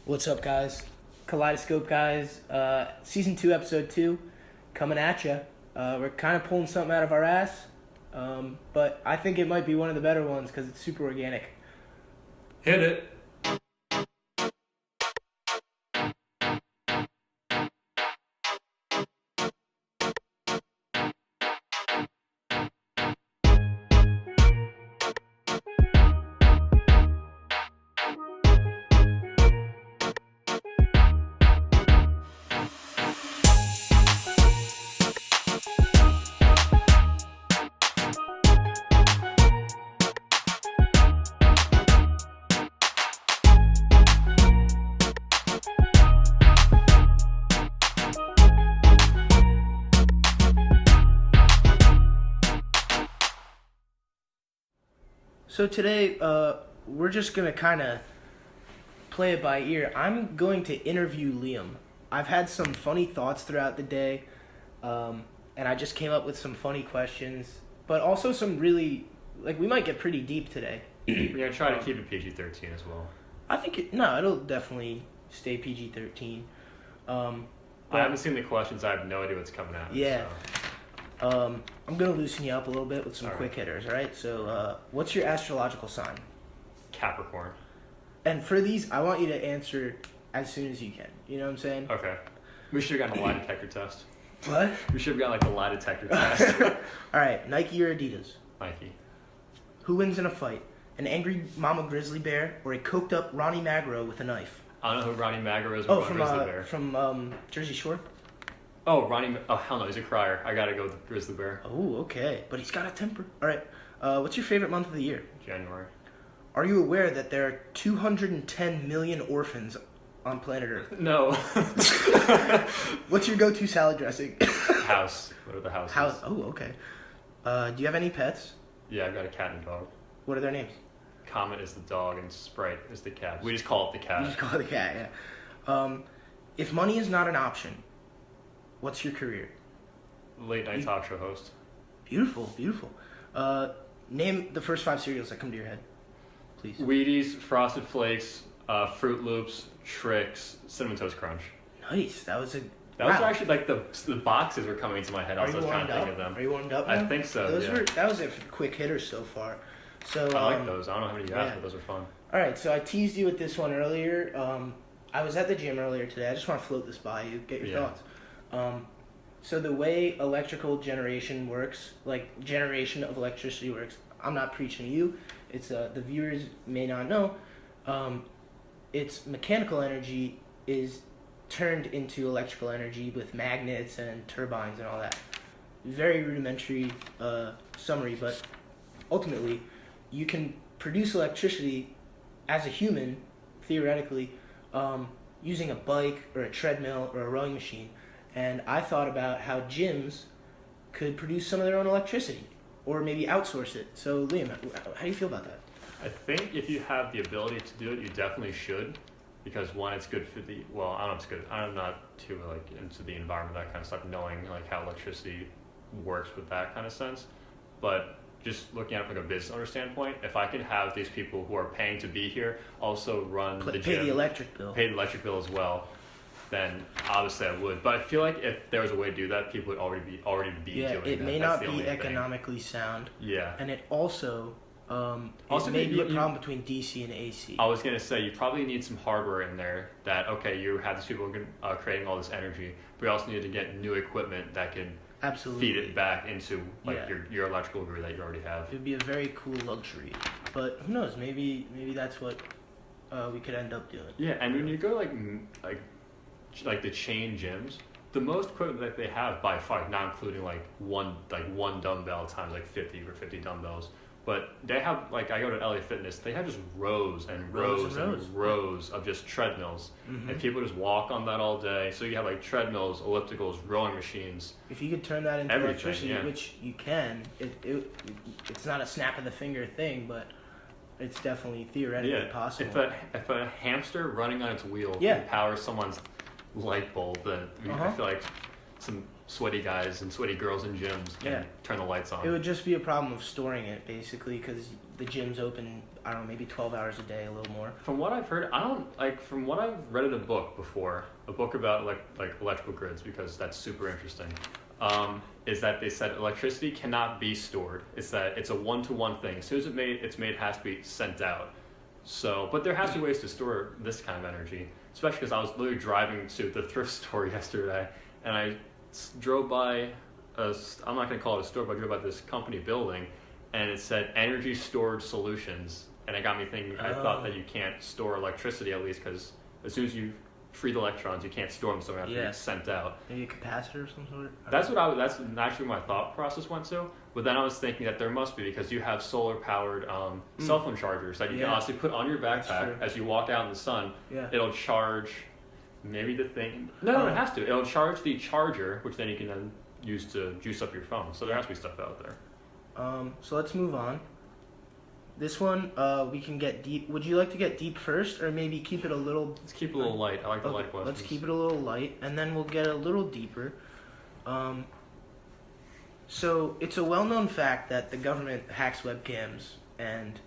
What's up, guys? Kaleidoscope, guys. Season 2, Episode 2, coming at ya. We're kind of pulling something out of our ass, but I think it might be one of the better ones because it's super organic. Hit it. So today, we're just going to kind of play it by ear. I'm going to interview Liam. I've had some funny thoughts throughout the day, and I just came up with some funny questions, but also some really, we might get pretty deep today. We're going to try to keep it PG-13 as well. I think, it'll definitely stay PG-13. I haven't seen the questions. I have no idea what's coming out. Yeah. So. I'm going to loosen you up a little bit with some quick hitters, all right? So, what's your astrological sign? Capricorn. And for these, I want you to answer as soon as you can. You know what I'm saying? Okay. We should have gotten a lie detector test. What? We should have gotten, a lie detector test. All right, Nike or Adidas? Nike. Who wins in a fight? An angry mama grizzly bear or a coked-up Ronnie Magro with a knife? I don't know who Ronnie Magro is. But Grizzly Bear. From Jersey Shore? Oh, Ronnie. Oh, hell no, he's a crier. I gotta go with the Grizzly Bear. Oh, okay. But he's got a temper. All right. What's your favorite month of the year? January. Are you aware that there are 210 million orphans on planet Earth? No. What's your go-to salad dressing? House. What are the houses? House. Oh, okay. Do you have any pets? Yeah, I've got a cat and a dog. What are their names? Comet is the dog and Sprite is the cat. We just call it the cat. You just call it the cat, yeah. If money is not an option, what's your career? Late night talk show host. Beautiful, beautiful. Name the first 5 cereals that come to your head, please. Wheaties, Frosted Flakes, Fruit Loops, Trix, Cinnamon Toast Crunch. Nice. That was actually the boxes were coming into my head. I was trying to think of them. Are you warmed up? I think so. That was it for quick hitters so far. So I like those. I don't know how many you asked, but those are fun. All right, so I teased you with this one earlier. I was at the gym earlier today. I just want to float this by you, get your thoughts. So the way electrical generation works, like generation of electricity works, I'm not preaching to you. It's the viewers may not know. It's mechanical energy is turned into electrical energy with magnets and turbines and all that. Very rudimentary summary, but ultimately, you can produce electricity as a human, theoretically, using a bike or a treadmill or a rowing machine. And I thought about how gyms could produce some of their own electricity or maybe outsource it. So, Liam, how do you feel about that? I think if you have the ability to do it, you definitely should. Because one, it's good for the, well, I don't know if it's good. I'm not too into the environment, that kind of stuff, knowing how electricity works with that kind of sense. But just looking at it from a business owner standpoint, if I can have these people who are paying to be here also run the gym, pay the electric bill as well, then obviously I would. But I feel like if there was a way to do that, people would already be doing that. It may not be economically sound. Yeah. And it also it may be a problem between DC and AC. I was going to say, you probably need some hardware in there that, okay, you have these people creating all this energy, but you also need to get new equipment that can feed it back into your electrical grid that you already have. It would be a very cool luxury. But who knows, maybe that's what we could end up doing. Yeah, and when you go like the chain gyms, the most equipment that they have by far, not including one dumbbell times 50 dumbbells, but they have I go to LA Fitness, they have just rows and rows of just treadmills, and people just walk on that all day. So you have treadmills, ellipticals, rowing machines. If you could turn that into electricity, which you can, it's not a snap of the finger thing, but it's definitely theoretically possible. If a hamster running on its wheel can power someone's light bulb, then I feel like sweaty guys and sweaty girls in gyms can turn the lights on. It would just be a problem of storing it, basically, because the gym's open, I don't know, maybe 12 hours a day, a little more. From what I've heard, from what I've read in a book before, a book about like electrical grids, because that's super interesting, is that they said electricity cannot be stored. It's that it's a one-to-one thing. As soon as it's made, it has to be sent out. So, but there has to be ways to store this kind of energy, especially because I was literally driving to the thrift store yesterday, and I drove by I'm not going to call it a store, but I drove by this company building, and it said energy storage solutions, and it got me thinking. I thought that you can't store electricity, at least, because as soon as you free the electrons, you can't store them, so they have to be sent out. Maybe a capacitor of some sort? That's naturally my thought process went to, but then I was thinking that there must be, because you have solar-powered cell phone chargers that you can honestly put on your backpack as you walk out in the sun. Yeah. It'll charge maybe the thing. No, it has to. It'll charge the charger, which then you can then use to juice up your phone. So there has to be stuff out there. So let's move on. This one, we can get deep. Would you like to get deep first, or maybe keep it a little... Let's keep it a little light. I like the light questions. Let's keep it a little light, and then we'll get a little deeper. So it's a well-known fact that the government hacks webcams, and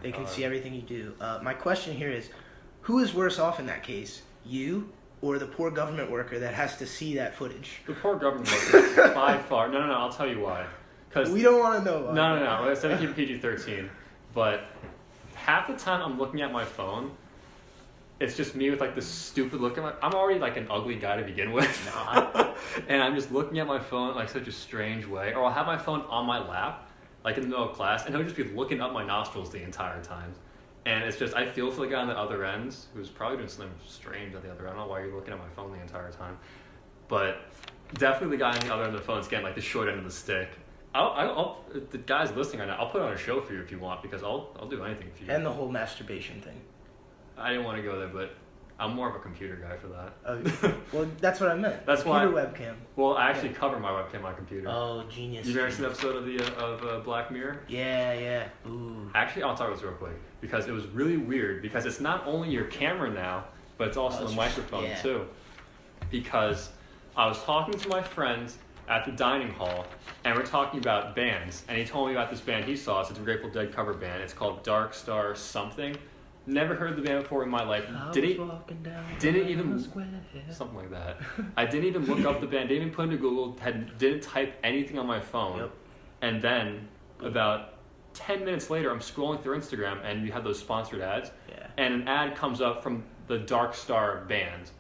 they can see everything you do. My question here is, who is worse off in that case? You or the poor government worker that has to see that footage? The poor government worker, by far. No, I'll tell you why. We don't want to know why. No. Let's keep it PG-13. But half the time I'm looking at my phone, it's just me with like this stupid look at I'm already like an ugly guy to begin with. And I'm just looking at my phone like such a strange way. Or I'll have my phone on my lap, like in the middle of class, and he'll just be looking up my nostrils the entire time. And it's just, I feel for the guy on the other end, who's probably doing something strange on the other end. I don't know why you're looking at my phone the entire time. But definitely the guy on the other end of the phone is getting like the short end of the stick. I'll the guys listening right now, I'll put on a show for you if you want, because I'll do anything for you. And the whole masturbation thing. I didn't want to go there, but I'm more of a computer guy for that. Okay. Well, that's what I meant. That's computer why webcam. Well, I actually cover my webcam on my computer. Oh, genius. You ever seen an episode of Black Mirror? Yeah. Ooh. Actually, I'll talk about this real quick, because it was really weird, because it's not only your camera now, but it's also the microphone too. Because I was talking to my friends at the dining hall, and we're talking about bands, and he told me about this band he saw. It's a Grateful Dead cover band. It's called Dark Star something. Never heard the band before in my life. Didn't even something like that. I didn't even look up the band. Didn't even put into Google. Didn't type anything on my phone. Yep. And then about 10 minutes later, I'm scrolling through Instagram, and you have those sponsored ads. Yeah. And an ad comes up from the Dark Star band.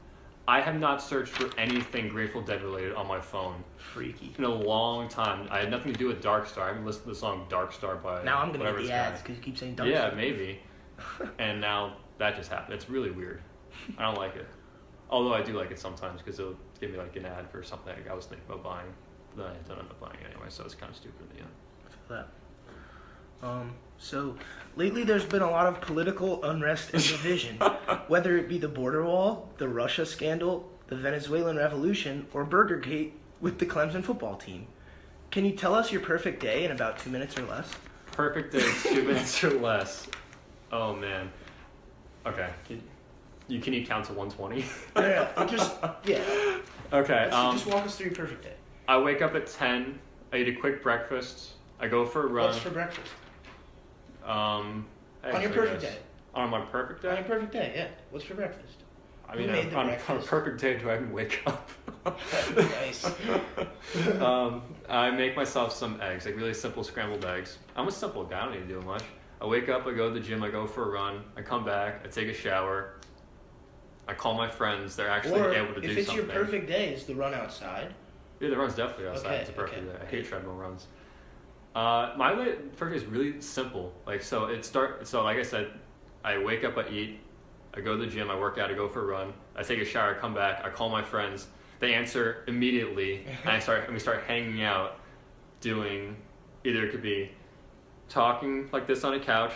I have not searched for anything Grateful Dead related on my phone. Freaky. In a long time. I had nothing to do with Dark Star. I haven't listened to the song Dark Star by... Now I'm going to get the ads because you keep saying Dark Star. Yeah, maybe. And now that just happened. It's really weird. I don't like it. Although I do like it sometimes, because it'll give me like an ad for something I was thinking about buying. But then I don't end up buying it anyway, so it's kind of stupid in the end. That. So lately there's been a lot of political unrest and division, whether it be the border wall, the Russia scandal, the Venezuelan revolution, or Burgergate with the Clemson football team. Can you tell us your perfect day in about 2 minutes or less? Perfect day, 2 minutes or less. Oh man. Okay. Can you count to 120? Yeah. Okay. Just walk us through your perfect day. I wake up at 10. I eat a quick breakfast. I go for a run. What's for breakfast? On your perfect day. On my perfect day? On your perfect day, yeah. What's for breakfast? I mean, on a perfect day, do I even wake up? Nice. I make myself some eggs, like really simple scrambled eggs. I'm a simple guy. I don't need to do much. I wake up, I go to the gym, I go for a run, I come back, I take a shower, I call my friends, they're actually able to do something. If it's your perfect day, is the run outside? Yeah, the run's definitely outside. Okay, it's a perfect day. I hate treadmill runs. My perfect day is really simple. Like so like I said, I wake up, I eat, I go to the gym, I work out, I go for a run, I take a shower, I come back, I call my friends, they answer immediately, and we start hanging out, doing either it could be talking like this on a couch,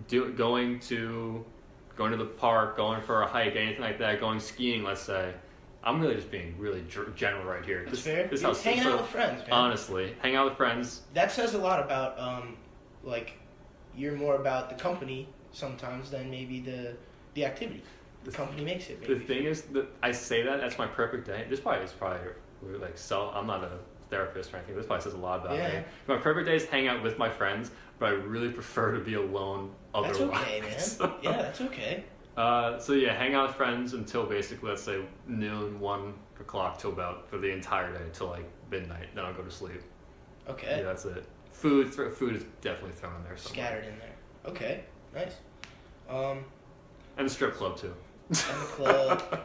going to the park, going for a hike, anything like that, going skiing, let's say. I'm really just being really general right here. That's fair. Just hanging out with friends, man. Honestly, hang out with friends. That says a lot about, you're more about the company sometimes than maybe the activity. The company makes it. Maybe. The thing is that I say that's my perfect day. It's probably I'm not a therapist or anything. This probably says a lot about Yeah. me. My perfect day is hang out with my friends, but I really prefer to be alone otherwise. That's okay, man. Yeah, that's okay. So yeah, hang out with friends until basically, let's say, noon, 1 o'clock till about, for the entire day, till like midnight. Then I'll go to sleep. Okay. Yeah, that's it. Food is definitely thrown in there somewhere. Scattered in there. Okay, nice. And the strip club too. And the club.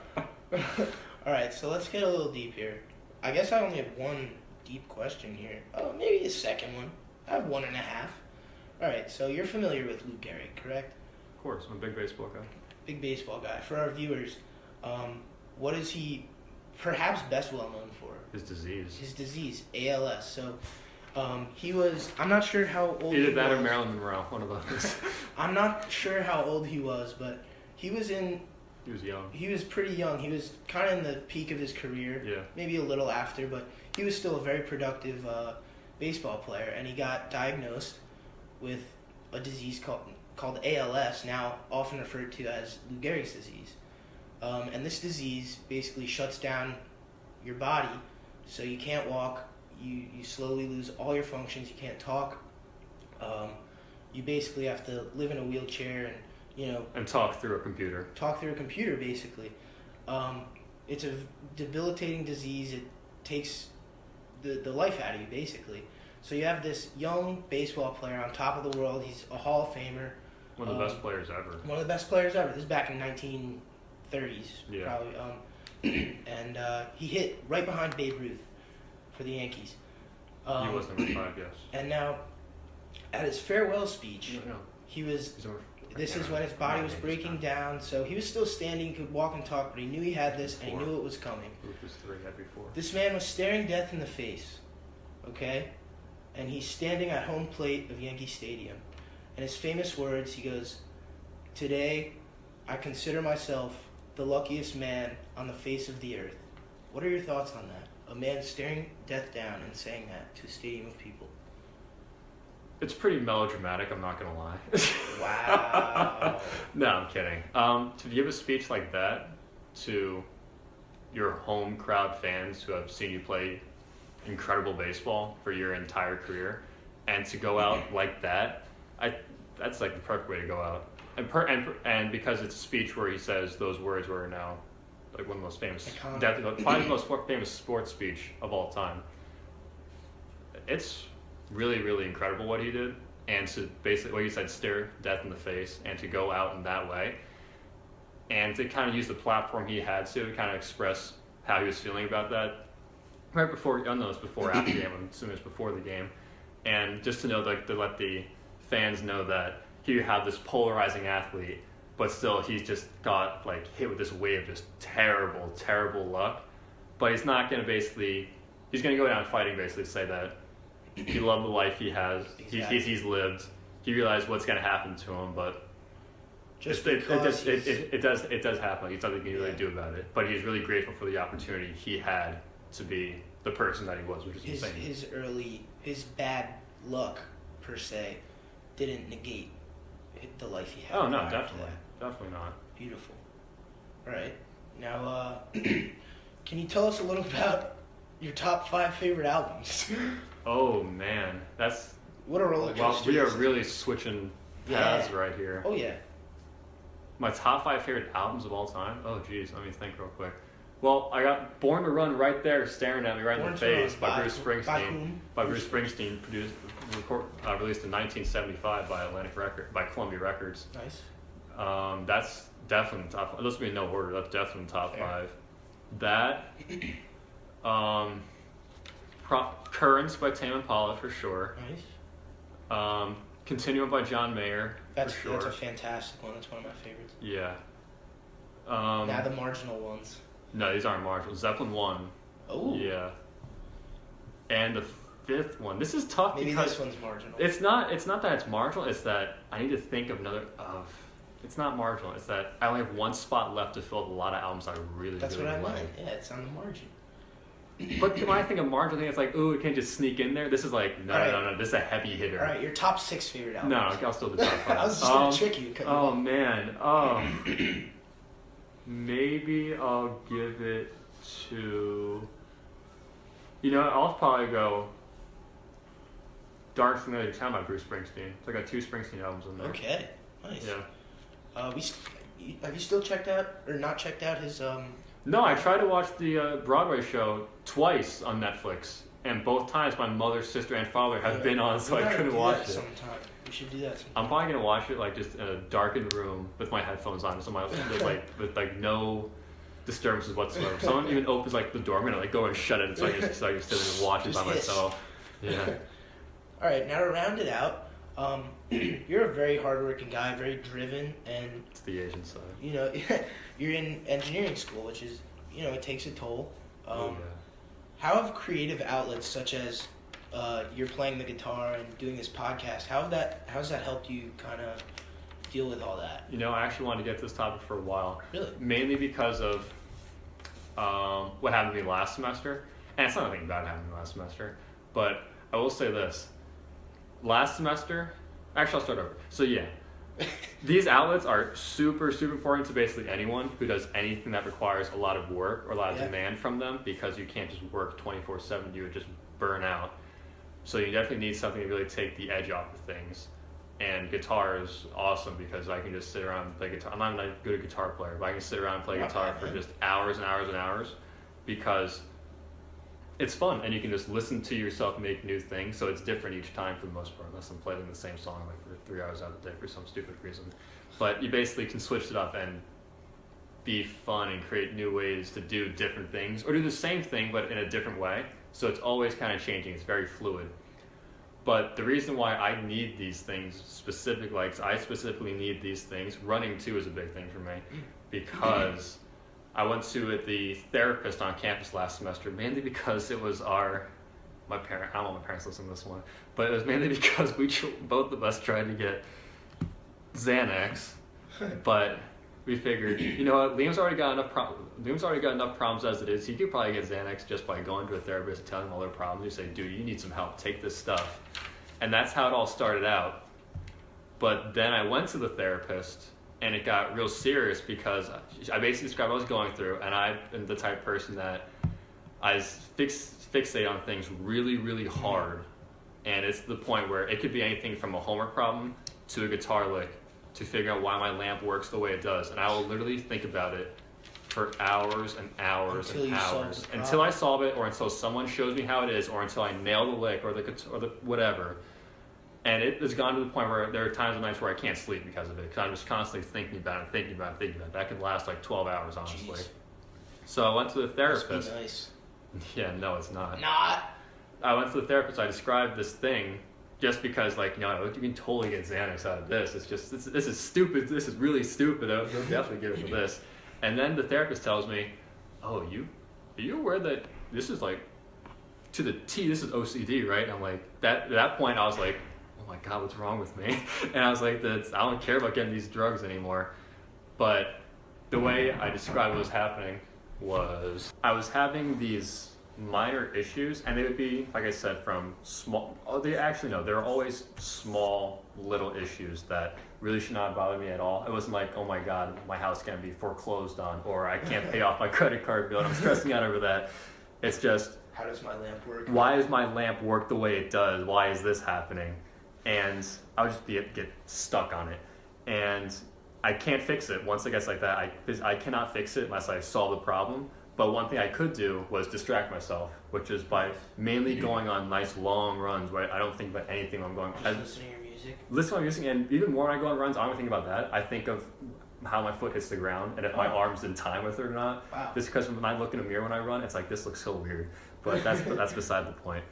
All right, so let's get a little deep here. I guess I only have one deep question here. Oh, maybe a second one. I have 1.5. All right, so you're familiar with Lou Gehrig, correct? Of course, I'm a big baseball guy. Big baseball guy. For our viewers, what is he perhaps best well known for? His disease. His disease, ALS. So he was, I'm not sure how old he was. Either that or Marilyn Monroe, one of those. I'm not sure how old he was, but he was young. He was pretty young. He was kind of in the peak of his career. Yeah. Maybe a little after, but he was still a very productive baseball player, and he got diagnosed with a disease called ALS, now often referred to as Lou Gehrig's disease. And this disease basically shuts down your body, so you can't walk, you slowly lose all your functions, you can't talk. You basically have to live in a wheelchair and talk through a computer. Basically. It's a debilitating disease. It takes the life out of you, basically. So you have this young baseball player on top of the world. He's a Hall of Famer. One of the best players ever. One of the best players ever. This is back in 1930s, probably. And he hit right behind Babe Ruth for the Yankees. He was number 5, yes. And now, at his farewell speech, he was... This is when his body was breaking down, so he was still standing, he could walk and talk, but he knew he had this, and he knew it was coming. Ruth was 3, had before. This man was staring death in the face, okay? And he's standing at home plate of Yankee Stadium. And his famous words, he goes, "Today, I consider myself the luckiest man on the face of the earth." What are your thoughts on that? A man staring death down and saying that to a stadium of people. It's pretty melodramatic, I'm not going to lie. Wow. No, I'm kidding. To give a speech like that to your home crowd fans who have seen you play incredible baseball for your entire career, and to go out like that, that's like the perfect way to go out. And because it's a speech where he says those words were now like one of the most famous, probably the most famous sports speech of all time. It's really, really incredible what he did, and to basically, what you said, stare death in the face, and to go out in that way, and to kind of use the platform he had to kind of express how he was feeling about that. Right before, I don't know if it's before or after the game, I'm assuming it's before the game, and just to know, like, to let the fans know that here you have this polarizing athlete, but still he's just got like hit with this wave of just terrible, terrible luck, but he's not going to basically, he's going to go down fighting, basically say that he loved the life he has. Exactly. He's lived. He realized what's going to happen to him, but Just it does happen. There's nothing you can really do about it. But he's really grateful for the opportunity he had to be the person that he was, which is insane. His bad luck per se didn't negate the life he had. Oh no, definitely not. Beautiful. All right, now can you tell us a little about your top 5 favorite albums? Oh man, that's what a roller coaster. Well, we are really switching paths right here. Oh yeah. My top 5 favorite albums of all time? Oh geez, let me think real quick. Well, I got Born to Run right there staring at me right in the face by Bruce Springsteen. By Bruce Springsteen, released in 1975 by Columbia Records. Nice. That's definitely top 5. Let's be in no order. That's definitely top 5. That, Currents by Tame Impala for sure. Nice. Continuum by John Mayer for sure. That's a fantastic one. That's one of my favorites. Yeah. Now the marginal ones. No, these aren't marginal. Zeppelin 1. Oh. Yeah. And the 5th one. This is tough Maybe because this one's marginal. It's not that it's marginal. It's that I need to think of another. It's not marginal. It's that I only have one spot left to fill with a lot of albums I really, That's really what I like. meant. Yeah, it's on the margin. But when I think of marginal, I think it's like, ooh, it can't just sneak in there. This is like, no. This is a heavy hitter. All right, your top 6 favorite albums. No, I'll still do top 5. I was just going to trick you. Oh, man. Maybe I'll give it to... I'll probably go Dark Familiar Town by Bruce Springsteen. It's got 2 Springsteen albums in there. Okay, nice. Yeah. Have you still checked out or not checked out his No, I tried to watch the Broadway show twice on Netflix, and both times my mother, sister, and father have been on, so I couldn't watch it. Sometime. We should do that sometime. I'm probably gonna watch it just in a darkened room with my headphones on, so with no disturbances whatsoever. If someone even opens the door, I'm gonna go and shut it, so I can sit and watch it by myself. Yeah. All right, now to round it out, you're a very hardworking guy, very driven, and It's the Asian side. You're in engineering school, which is it takes a toll. Yeah. How have creative outlets such as you're playing the guitar and doing this podcast, how's that helped you kind of deal with all that? I actually wanted to get to this topic for a while. Really? Mainly because of what happened to me last semester. And it's not anything bad happened to me last semester. But I will say this. Last semester... Actually, I'll start over. So, yeah. These outlets are super, super important to basically anyone who does anything that requires a lot of work or a lot of demand from them, because you can't just work 24/7. You would just burn out. So you definitely need something to really take the edge off of things. And guitar is awesome because I can just sit around and play guitar. I'm not a good guitar player, but I can sit around and play guitar for just hours and hours and hours because it's fun, and you can just listen to yourself make new things. So it's different each time for the most part, unless I'm playing the same song for 3 hours out of the day for some stupid reason. But you basically can switch it up and be fun and create new ways to do different things, or do the same thing but in a different way. So it's always kind of changing. It's very fluid. But the reason why I need these things I specifically need these things, running too is a big thing for me, because I went to the therapist on campus last semester, mainly because it was I don't want my parents to listen to this one, but it was mainly because both of us tried to get Xanax, but we figured, Liam's already got enough problems as it is. He could probably get Xanax just by going to a therapist and telling him all their problems. You say, dude, you need some help. Take this stuff. And that's how it all started out. But then I went to the therapist, and it got real serious because I basically described what I was going through, and I am the type of person that I fixate on things really, really hard. And it's to the point where it could be anything from a homework problem to a guitar lick, to figure out why my lamp works the way it does. And I will literally think about it for hours and hours and hours until I solve it, or until someone shows me how it is, or until I nail the lick or the whatever. And it has gone to the point where there are times and nights where I can't sleep because of it, because I'm just constantly thinking about it. That can last 12 hours, honestly. Jeez. So I went to the therapist. Must be nice. Yeah, no, it's not. Not. I went to the therapist. I described this thing. Just because, you can totally get Xanax out of this. It's just, this is stupid. This is really stupid. I'll definitely get it for this. And then the therapist tells me, oh, are you aware that this is to the T, this is OCD, right? I'm like, at that point, I was like, oh my God, what's wrong with me? And I was like, I don't care about getting these drugs anymore. But the way I described what was happening was I was having these minor issues, and they would be, like I said, from small. They're always small little issues that really should not bother me at all. It wasn't like, oh my God, my house can't be foreclosed on, or I can't pay off my credit card bill and I'm stressing out over that. It's just, how does my lamp work? Why does my lamp work the way it does? Why is this happening? And I would just get stuck on it, and I can't fix it. Once it gets like that, I cannot fix it unless I solve the problem. But one thing I could do was distract myself, which is by mainly going on nice long runs where I don't think about anything when I'm going. Listen to your music? Listen to my music, and even more when I go on runs, I don't think about that. I think of how my foot hits the ground and if my arm's in time with it or not. Wow. Just because when I look in a mirror when I run, it's like, this looks so weird. But that's beside the point.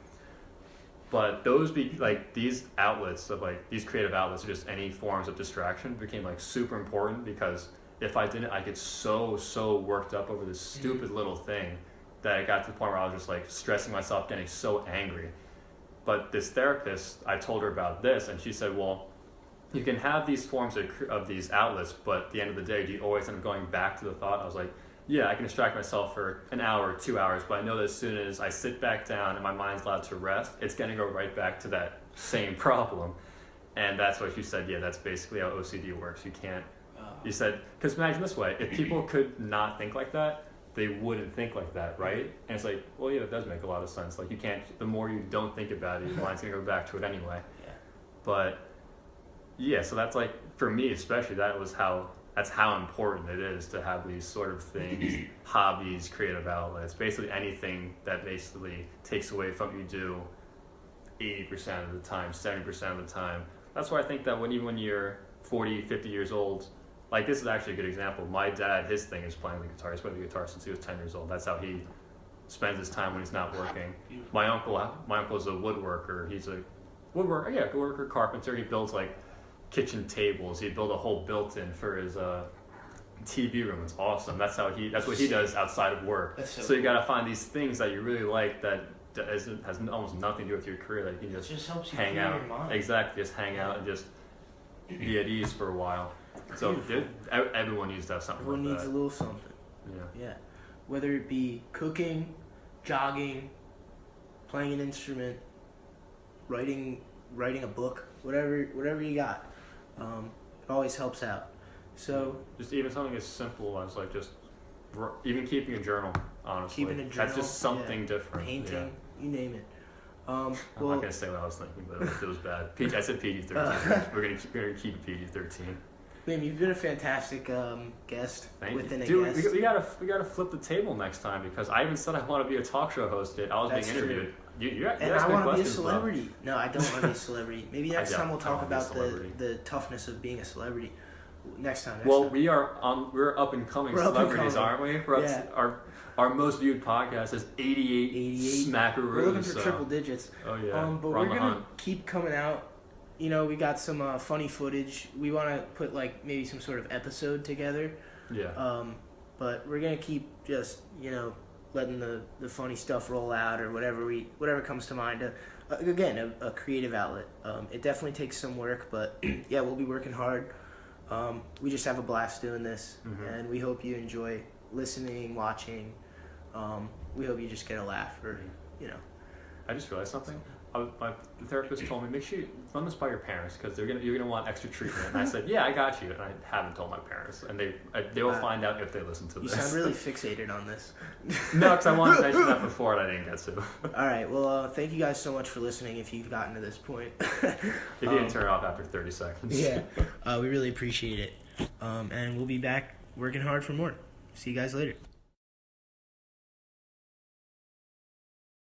But these outlets of these creative outlets, or just any forms of distraction, became super important, because if I didn't, I get so worked up over this stupid little thing that I got to the point where I was just stressing myself, getting so angry. But this therapist, I told her about this, and she said, well, you can have these forms of these outlets, but at the end of the day, do you always end up going back to the thought? I was like, yeah, I can distract myself for an hour, 2 hours, but I know that as soon as I sit back down and my mind's allowed to rest, it's going to go right back to that same problem. And that's what she said, yeah, that's basically how OCD works. You can't. You said, because imagine this way, if people could not think like that, they wouldn't think like that, right? And it's like, well, yeah, it does make a lot of sense. Like, you can't, the more you don't think about it, your mind's gonna go back to it anyway. Yeah. But yeah, so that's like, for me especially, that's how important it is to have these sort of things, hobbies, creative outlets, basically anything that basically takes away from what you do 80% of the time, 70% of the time. That's why I think that even when you're 40, 50 years old, like, this is actually a good example. My dad, his thing is playing the guitar. He's played the guitar since he was 10 years old. That's how he spends his time when he's not working. Beautiful. My uncle is a woodworker. He's a woodworker, carpenter. He builds like kitchen tables. He built a whole built-in for his TV room. It's awesome. That's what he does outside of work. That's so So you cool. gotta find these things that you really like that has almost nothing to do with your career, that you can It just helps you hang clear out. your mind. Exactly, just hang out and just be at ease for a while. So everyone needs to have something Everyone like needs that. a little something. Yeah. Whether it be cooking, jogging, playing an instrument, writing a book, whatever you got, it always helps out. So just even something as simple as like just even keeping a journal. Honestly, keeping a journal, that's just something different. painting, you name it. I'm Well, not gonna say what I was thinking, but it was bad. I said PG-13. We're gonna keep PG-13. Liam, you've been a fantastic guest. Thank within you. a Dude, guest. we gotta flip the table next time, because I even said I want to be a talk show host. I was That's being interviewed. You And asked I me want to be a questions, bro. celebrity. No, I don't want to be a celebrity. Maybe next time we'll I talk wanna be a about celebrity. the toughness of being a celebrity. Next time. Well, we're up and coming We're up and celebrities, coming. aren't we? We're Yeah. Our most viewed podcast is 88 smackaroos. We're looking for so. triple digits. Oh yeah. But we're we're on the gonna hunt. keep coming out. You know, we got some funny footage. We want to put like maybe some sort of episode together. Yeah. But we're gonna keep just letting the funny stuff roll out, or whatever comes to mind. Again, a creative outlet. It definitely takes some work, but yeah, we'll be working hard. We just have a blast doing this, and we hope you enjoy listening, watching. We hope you just get a laugh, or I just realized something. My therapist told me, make sure you run this by your parents, because you're gonna want extra treatment. And I said, yeah, I got you. And I haven't told my parents, and they will find out if they listen to You this. sound really fixated on this. No, because I wanted to mention that before and I didn't get to. All right. Well, thank you guys so much for listening. If you've gotten to this point, If you didn't turn it off after 30 seconds. yeah, we really appreciate it. And we'll be back working hard for more. See you guys later.